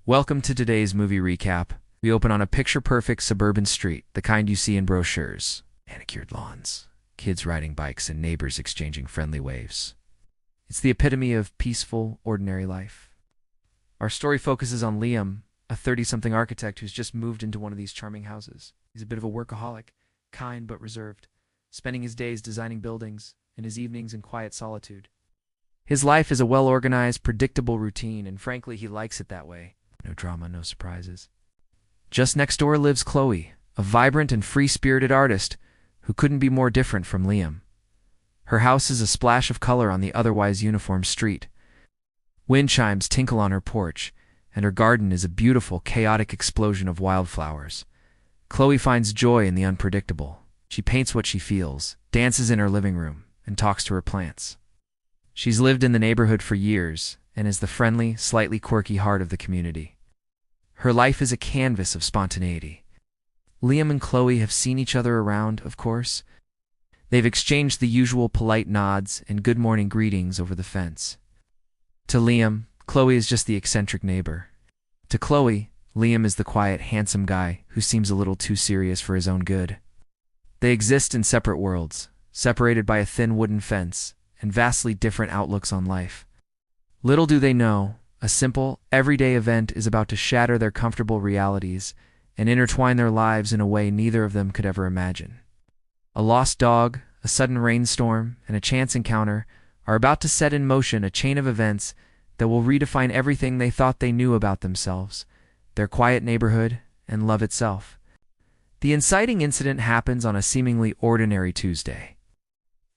Welcome to today's movie recap. We open on a picture-perfect suburban street, the kind you see in brochures. Manicured lawns, kids riding bikes, and neighbors exchanging friendly waves. It's the epitome of peaceful, ordinary life. Our story focuses on Liam, a 30-something architect who's just moved into one of these charming houses. He's a bit of a workaholic, kind but reserved, spending his days designing buildings and his evenings in quiet solitude. His life is a well-organized, predictable routine, and frankly, he likes it that way. No drama, no surprises. Just next door lives Chloe, a vibrant and free-spirited artist who couldn't be more different from Liam. Her house is a splash of color on the otherwise uniform street. Wind chimes tinkle on her porch, and her garden is a beautiful, chaotic explosion of wildflowers. Chloe finds joy in the unpredictable. She paints what she feels, dances in her living room, and talks to her plants. She's lived in the neighborhood for years and is the friendly, slightly quirky heart of the community. Her life is a canvas of spontaneity. Liam and Chloe have seen each other around, of course. They've exchanged the usual polite nods and good morning greetings over the fence. To Liam, Chloe is just the eccentric neighbor. To Chloe, Liam is the quiet, handsome guy who seems a little too serious for his own good. They exist in separate worlds, separated by a thin wooden fence, and vastly different outlooks on life. Little do they know, a simple, everyday event is about to shatter their comfortable realities and intertwine their lives in a way neither of them could ever imagine. A lost dog, a sudden rainstorm, and a chance encounter are about to set in motion a chain of events that will redefine everything they thought they knew about themselves, their quiet neighborhood, and love itself. The inciting incident happens on a seemingly ordinary Tuesday.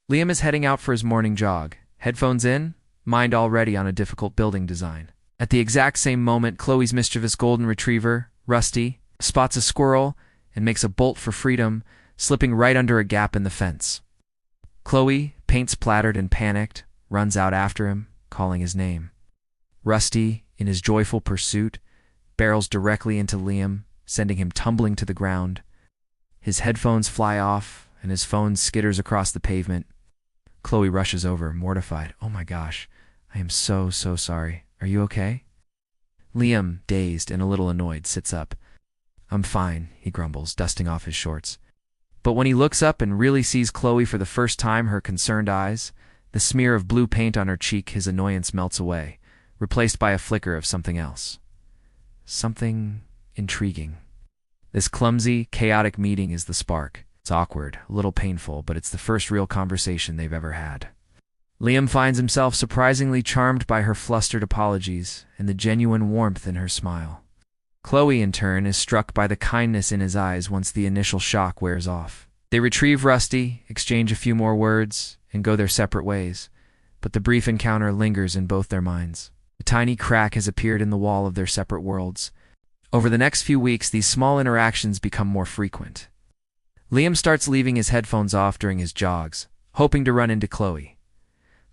Liam is heading out for his morning jog, headphones in, mind already on a difficult building design. At the exact same moment, Chloe's mischievous golden retriever, Rusty, spots a squirrel and makes a bolt for freedom, slipping right under a gap in the fence. Chloe, paint-splattered and panicked, runs out after him, calling his name. Rusty, in his joyful pursuit, barrels directly into Liam, sending him tumbling to the ground. His headphones fly off, and his phone skitters across the pavement. Chloe rushes over, mortified. "Oh my gosh, I am so sorry. Are you okay?" Liam, dazed and a little annoyed, sits up. "I'm fine," he grumbles, dusting off his shorts. But when he looks up and really sees Chloe for the first time, her concerned eyes, the smear of blue paint on her cheek, his annoyance melts away, replaced by a flicker of something else. Something intriguing. This clumsy, chaotic meeting is the spark. It's awkward, a little painful, but it's the first real conversation they've ever had. Liam finds himself surprisingly charmed by her flustered apologies and the genuine warmth in her smile. Chloe, in turn, is struck by the kindness in his eyes once the initial shock wears off. They retrieve Rusty, exchange a few more words, and go their separate ways, but the brief encounter lingers in both their minds. A tiny crack has appeared in the wall of their separate worlds. Over the next few weeks, these small interactions become more frequent. Liam starts leaving his headphones off during his jogs, hoping to run into Chloe.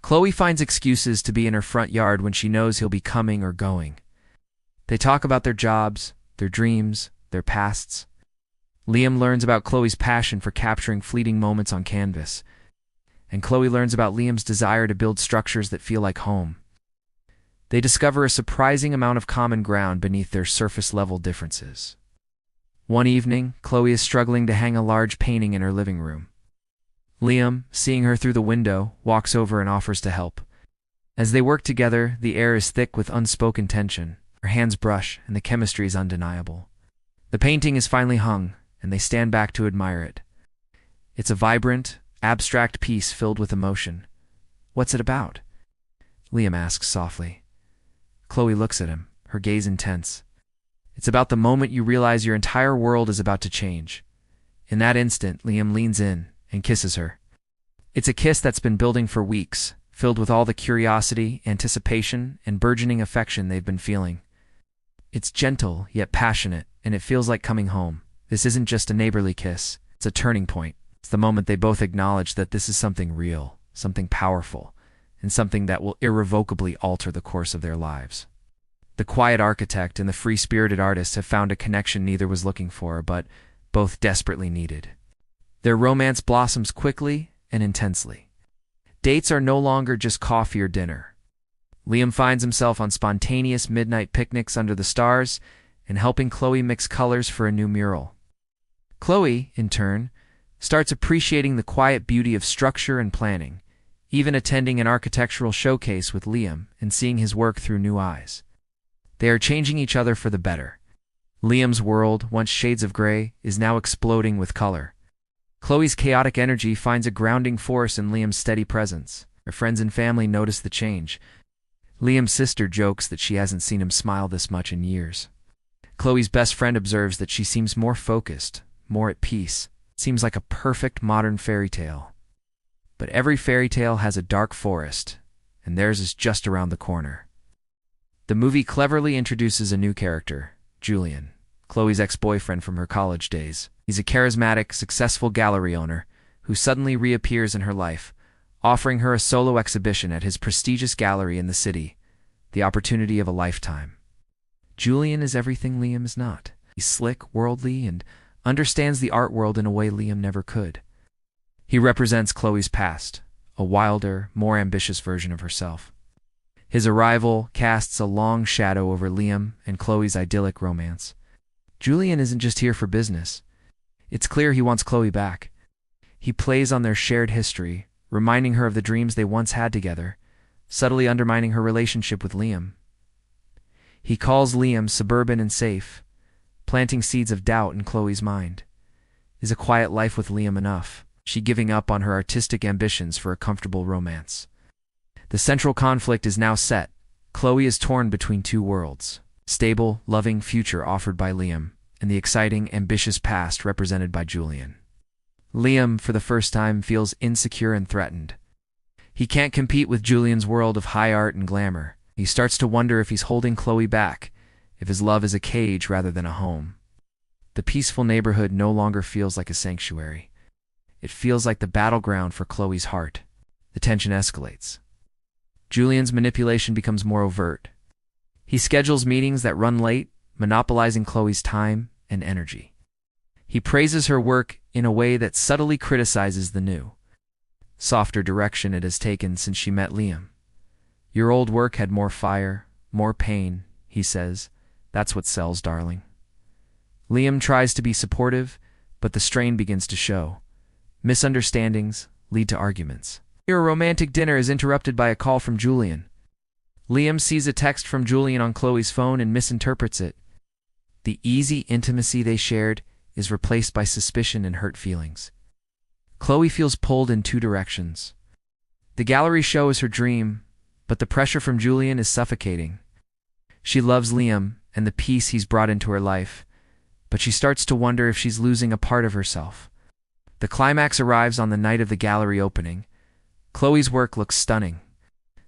Chloe finds excuses to be in her front yard when she knows he'll be coming or going. They talk about their jobs, their dreams, their pasts. Liam learns about Chloe's passion for capturing fleeting moments on canvas, and Chloe learns about Liam's desire to build structures that feel like home. They discover a surprising amount of common ground beneath their surface-level differences. One evening, Chloe is struggling to hang a large painting in her living room. Liam, seeing her through the window, walks over and offers to help. As they work together, the air is thick with unspoken tension. Her hands brush, and the chemistry is undeniable. The painting is finally hung, and they stand back to admire it. It's a vibrant, abstract piece filled with emotion. "What's it about?" Liam asks softly. Chloe looks at him, her gaze intense. "It's about the moment you realize your entire world is about to change." In that instant, Liam leans in and kisses her. It's a kiss that's been building for weeks, filled with all the curiosity, anticipation, and burgeoning affection they've been feeling. It's gentle, yet passionate, and it feels like coming home. This isn't just a neighborly kiss. It's a turning point. It's the moment they both acknowledge that this is something real, something powerful, and something that will irrevocably alter the course of their lives. The quiet architect and the free-spirited artist have found a connection neither was looking for, but both desperately needed. Their romance blossoms quickly and intensely. Dates are no longer just coffee or dinner. Liam finds himself on spontaneous midnight picnics under the stars and helping Chloe mix colors for a new mural. Chloe, in turn, starts appreciating the quiet beauty of structure and planning, even attending an architectural showcase with Liam and seeing his work through new eyes. They are changing each other for the better. Liam's world, once shades of gray, is now exploding with color. Chloe's chaotic energy finds a grounding force in Liam's steady presence. Her friends and family notice the change. Liam's sister jokes that she hasn't seen him smile this much in years. Chloe's best friend observes that she seems more focused, more at peace. It seems like a perfect modern fairy tale. But every fairy tale has a dark forest, and theirs is just around the corner. The movie cleverly introduces a new character, Julian, Chloe's ex-boyfriend from her college days. He's a charismatic, successful gallery owner who suddenly reappears in her life, offering her a solo exhibition at his prestigious gallery in the city, the opportunity of a lifetime. Julian is everything Liam is not. He's slick, worldly, and understands the art world in a way Liam never could. He represents Chloe's past, a wilder, more ambitious version of herself. His arrival casts a long shadow over Liam and Chloe's idyllic romance. Julian isn't just here for business. It's clear he wants Chloe back. He plays on their shared history, reminding her of the dreams they once had together, subtly undermining her relationship with Liam. He calls Liam suburban and safe, planting seeds of doubt in Chloe's mind. Is a quiet life with Liam enough? She giving up on her artistic ambitions for a comfortable romance. The central conflict is now set. Chloe is torn between two worlds: stable, loving future offered by Liam, and the exciting, ambitious past represented by Julian. Liam, for the first time, feels insecure and threatened. He can't compete with Julian's world of high art and glamour. He starts to wonder if he's holding Chloe back, if his love is a cage rather than a home. The peaceful neighborhood no longer feels like a sanctuary. It feels like the battleground for Chloe's heart. The tension escalates. Julian's manipulation becomes more overt. He schedules meetings that run late, monopolizing Chloe's time and energy. He praises her work in a way that subtly criticizes the new, softer direction it has taken since she met Liam. Your old work had more fire, more pain, he says. That's what sells, darling. Liam tries to be supportive, but the strain begins to show. Misunderstandings lead to arguments. Their romantic dinner is interrupted by a call from Julian. Liam sees a text from Julian on Chloe's phone and misinterprets it. The easy intimacy they shared is replaced by suspicion and hurt feelings. Chloe feels pulled in two directions. The gallery show is her dream, but the pressure from Julian is suffocating. She loves Liam and the peace he's brought into her life, but she starts to wonder if she's losing a part of herself. The climax arrives on the night of the gallery opening. Chloe's work looks stunning.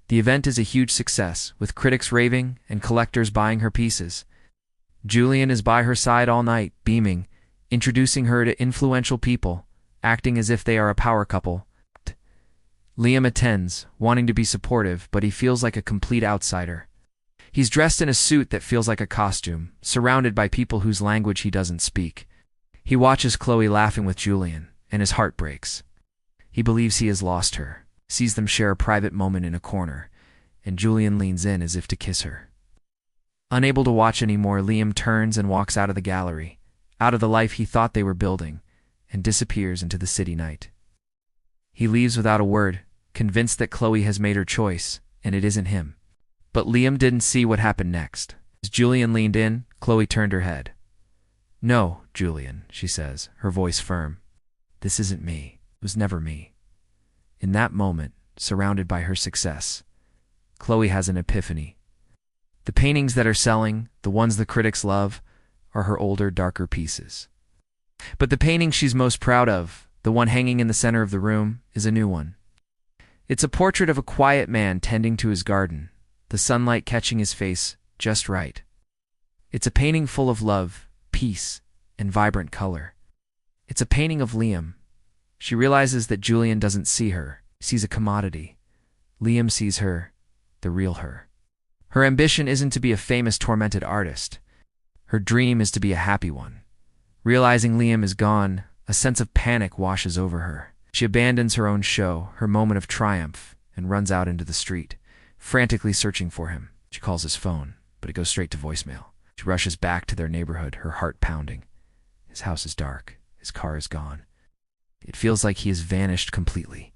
The event is a huge success, with critics raving and collectors buying her pieces. Julian is by her side all night, beaming, introducing her to influential people, acting as if they are a power couple. Liam attends, wanting to be supportive, but he feels like a complete outsider. He's dressed in a suit that feels like a costume, surrounded by people whose language he doesn't speak. He watches Chloe laughing with Julian, and his heart breaks. He believes he has lost her, sees them share a private moment in a corner, and Julian leans in as if to kiss her. Unable to watch anymore, Liam turns and walks out of the gallery, out of the life he thought they were building, and disappears into the city night. He leaves without a word, convinced that Chloe has made her choice, and it isn't him. But Liam didn't see what happened next. As Julian leaned in, Chloe turned her head. "No, Julian," she says, her voice firm. "This isn't me. It was never me." In that moment, surrounded by her success, Chloe has an epiphany. The paintings that are selling, the ones the critics love, are her older, darker pieces. But the painting she's most proud of, the one hanging in the center of the room, is a new one. It's a portrait of a quiet man tending to his garden, the sunlight catching his face just right. It's a painting full of love, peace, and vibrant color. It's a painting of Liam. She realizes that Julian doesn't see her, sees a commodity. Liam sees her, the real her. Her ambition isn't to be a famous, tormented artist. Her dream is to be a happy one. Realizing Liam is gone, a sense of panic washes over her. She abandons her own show, her moment of triumph, and runs out into the street, frantically searching for him. She calls his phone, but it goes straight to voicemail. She rushes back to their neighborhood, her heart pounding. His house is dark. His car is gone. It feels like he has vanished completely.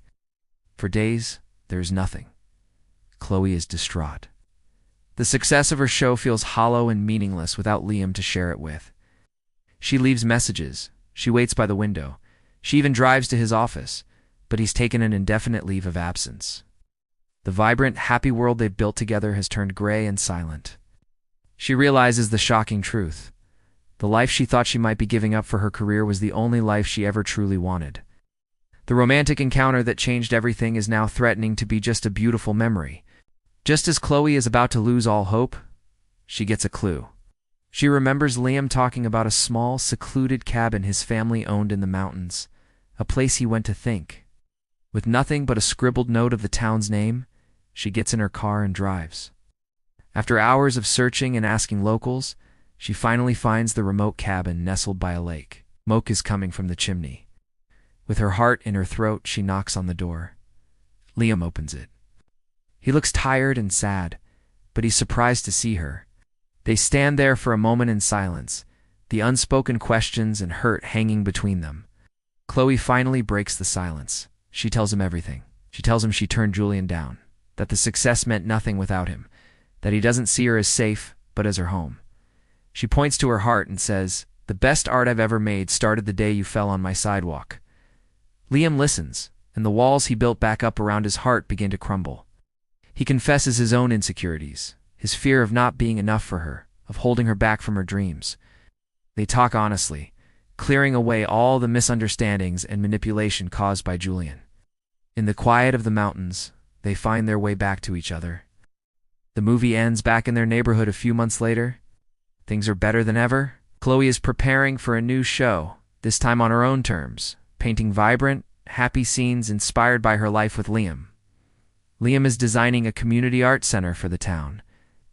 For days, there is nothing. Chloe is distraught. The success of her show feels hollow and meaningless without Liam to share it with. She leaves messages. She waits by the window. She even drives to his office, but he's taken an indefinite leave of absence. The vibrant, happy world they've built together has turned gray and silent. She realizes the shocking truth. The life she thought she might be giving up for her career was the only life she ever truly wanted. The romantic encounter that changed everything is now threatening to be just a beautiful memory. Just as Chloe is about to lose all hope, she gets a clue. She remembers Liam talking about a small, secluded cabin his family owned in the mountains, a place he went to think. With nothing but a scribbled note of the town's name, she gets in her car and drives. After hours of searching and asking locals, she finally finds the remote cabin nestled by a lake. Smoke is coming from the chimney. With her heart in her throat, she knocks on the door. Liam opens it. He looks tired and sad, but he's surprised to see her. They stand there for a moment in silence, the unspoken questions and hurt hanging between them. Chloe finally breaks the silence. She tells him everything. She tells him she turned Julian down, that the success meant nothing without him, that he doesn't see her as safe, but as her home. She points to her heart and says, "The best art I've ever made started the day you fell on my sidewalk." Liam listens, and the walls he built back up around his heart begin to crumble. He confesses his own insecurities, his fear of not being enough for her, of holding her back from her dreams. They talk honestly, clearing away all the misunderstandings and manipulation caused by Julian. In the quiet of the mountains, they find their way back to each other. The movie ends back in their neighborhood a few months later. Things are better than ever. Chloe is preparing for a new show, this time on her own terms, painting vibrant, happy scenes inspired by her life with Liam. Liam is designing a community art center for the town.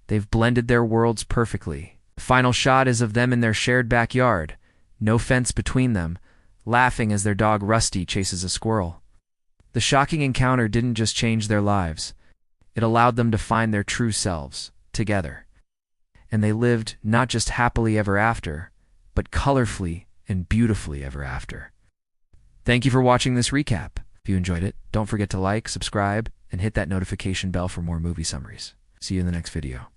They've blended their worlds perfectly. The final shot is of them in their shared backyard, no fence between them, laughing as their dog Rusty chases a squirrel. The shocking encounter didn't just change their lives. It allowed them to find their true selves, together. And they lived not just happily ever after, but colorfully and beautifully ever after. Thank you for watching this recap. If you enjoyed it, don't forget to like, subscribe, and hit that notification bell for more movie summaries. See you in the next video.